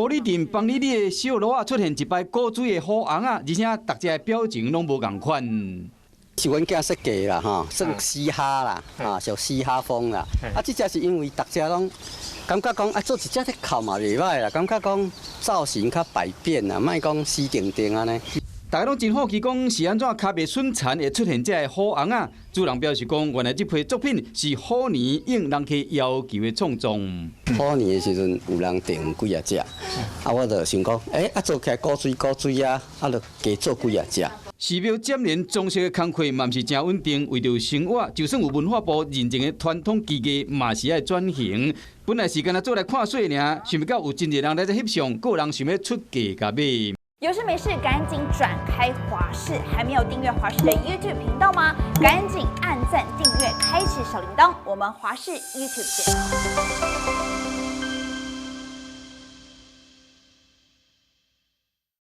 玻璃店帮你的小路啊出现一排古锥的虎红啊，而且大家的表情拢无共款。是阮囝设计啦，算嘻哈啦，属嘻哈风啦。这只是因为大家拢感觉讲做一只在靠嘛袂歹啦，感觉讲造型较百变啦，莫讲死定定安尼。大家拢真好奇，讲是安怎卡袂损残会出现这个虎红啊？主人表示讲，原来这批作品是虎年应人客要求的创作。虎年的时阵有人订几啊只，我就想讲，做起来古锥啊，就加做几啊只。寺庙接连装饰的工课嘛，毋是真稳定。为着生活，就算有文化部认证的传统技艺，嘛是爱转型。本来是干那做来看水尔，想不到有真侪人来这翕相，个人想要出价甲买。有事没事赶紧转开华视，还没有订阅华视的 YouTube 频道吗？赶紧按赞、订阅、开启小铃铛，我们华视 YouTube 见。